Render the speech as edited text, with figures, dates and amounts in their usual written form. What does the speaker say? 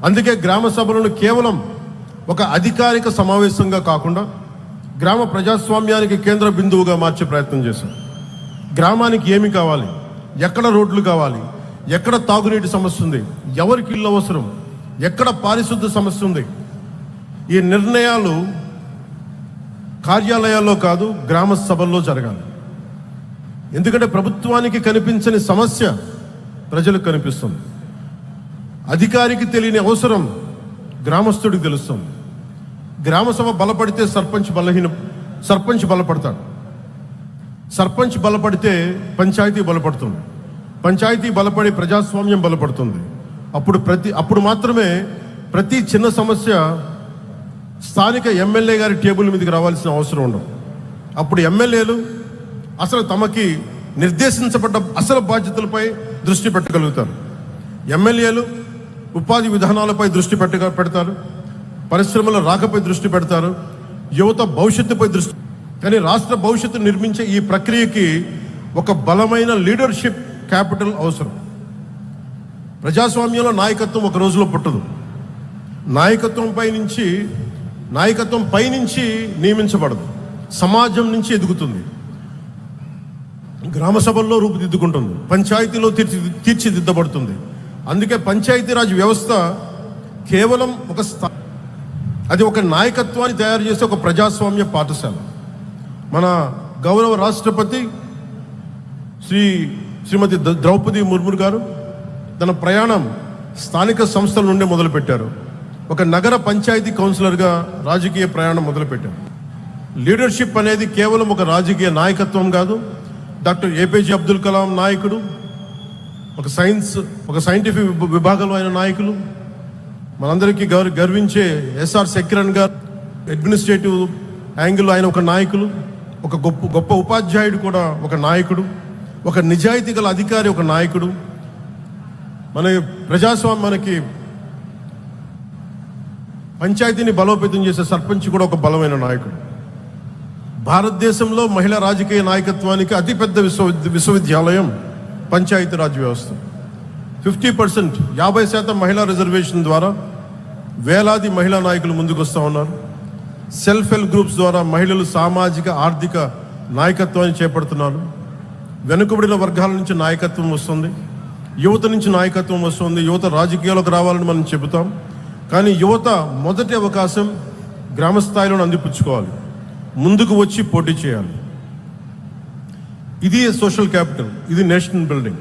అందుకే గ్రామ సభలను కేవలం ఒక అధికారిక సమావేశంగా కాకుండా గ్రామ ప్రజాస్వామ్యానికి కేంద్ర బిందువుగా మార్చే ప్రయత్నం చేశాం. గ్రామానికి ఏమి కావాలి, ఎక్కడ రోడ్లు కావాలి, ఎక్కడ తాగునీటి సమస్య ఉంది, ఎవరికి ఇల్లు అవసరం, ఎక్కడ పారిశుద్ధ సమస్య ఉంది, ఈ నిర్ణయాలు కార్యాలయాల్లో కాదు గ్రామ సభల్లో జరగాలి. ఎందుకంటే ప్రభుత్వానికి కనిపించని సమస్య ప్రజలకు కనిపిస్తుంది. అధికారికి తెలియని అవసరం గ్రామస్తుడికి తెలుస్తుంది. గ్రామ సభ బలపడితే సర్పంచ్ బలపడతాడు. సర్పంచ్ బలపడితే పంచాయతీ బలపడుతుంది. పంచాయతీ బలపడి ప్రజాస్వామ్యం బలపడుతుంది. అప్పుడు మాత్రమే ప్రతి చిన్న సమస్య స్థానిక ఎమ్మెల్యే గారి టేబుల్ మీదకి రావాల్సిన అవసరం ఉండదు. అప్పుడు ఎమ్మెల్యేలు అసలు తమకి నిర్దేశించబడ్డ అసలు బాధ్యతలపై దృష్టి పెట్టగలుగుతారు. ఎమ్మెల్యేలు ఉపాధి విధానాలపై దృష్టి పెడతారు, పరిశ్రమల రాకపై దృష్టి పెడతారు, యువత భవిష్యత్తుపై దృష్టి. కానీ రాష్ట్ర భవిష్యత్తు నిర్మించే ఈ ప్రక్రియకి ఒక బలమైన లీడర్షిప్ క్యాపిటల్ అవసరం. ప్రజాస్వామ్యంలో నాయకత్వం ఒక రోజులో పుట్టదు. నాయకత్వం పైనుంచి నియమించబడదు, సమాజం నుంచి ఎదుగుతుంది, గ్రామ సభల్లో రూపుదిద్దుకుంటుంది, పంచాయతీలో తీర్చిదిద్దబడుతుంది. అందుకే పంచాయతీరాజ్ వ్యవస్థ కేవలం అది ఒక నాయకత్వాన్ని తయారు చేసే ఒక ప్రజాస్వామ్య పాఠశాల. మన గౌరవ రాష్ట్రపతి శ్రీమతి ద్రౌపది ముర్ము గారు తన ప్రయాణం స్థానిక సంస్థల నుండే మొదలుపెట్టారు. ఒక నగర పంచాయతీ కౌన్సిలర్గా రాజకీయ ప్రయాణం మొదలుపెట్టారు. లీడర్షిప్ అనేది కేవలం ఒక రాజకీయ నాయకత్వం కాదు. డాక్టర్ ఏపీజే అబ్దుల్ కలాం నాయకుడు, ఒక సైంటిఫిక్ విభాగంలో ఆయన నాయకులు, మనందరికీ గర్వించే ఎస్ఆర్ శక్రన్ గారు అడ్మినిస్ట్రేటివ్ యాంగిల్ ఆయన ఒక నాయకులు, ఒక గొప్ప ఉపాధ్యాయుడు కూడా ఒక నాయకుడు, ఒక నిజాయితీ గల అధికారి ఒక నాయకుడు. మనకి పంచాయతీని బలోపేతం చేసే సర్పంచ్ కూడా ఒక బలమైన నాయకుడు. భారతదేశంలో మహిళా రాజకీయ నాయకత్వానికి అతిపెద్ద విశ్వవిద్యాలయం పంచాయతీరాజ్ వ్యవస్థ. 50% 50% మహిళా రిజర్వేషన్ ద్వారా వేలాది మహిళా నాయకులు ముందుకు వస్తూ ఉన్నారు. సెల్ఫ్ హెల్ప్ గ్రూప్స్ ద్వారా మహిళలు సామాజిక ఆర్థిక నాయకత్వాన్ని చేపడుతున్నారు. వెనుకబడిన వర్గాల నుంచి నాయకత్వం వస్తుంది, యువత నుంచి నాయకత్వం వస్తుంది. యువత రాజకీయాలకు రావాలని మనం చెబుతాం, కానీ యువత మొదటి అవకాశం గ్రామ స్థాయిలో అందిపుచ్చుకోవాలి, ముందుకు వచ్చి పోటీ చేయాలి. ఇది సోషల్ క్యాపిటల్, ఇది నేషనల్ బిల్డింగ్.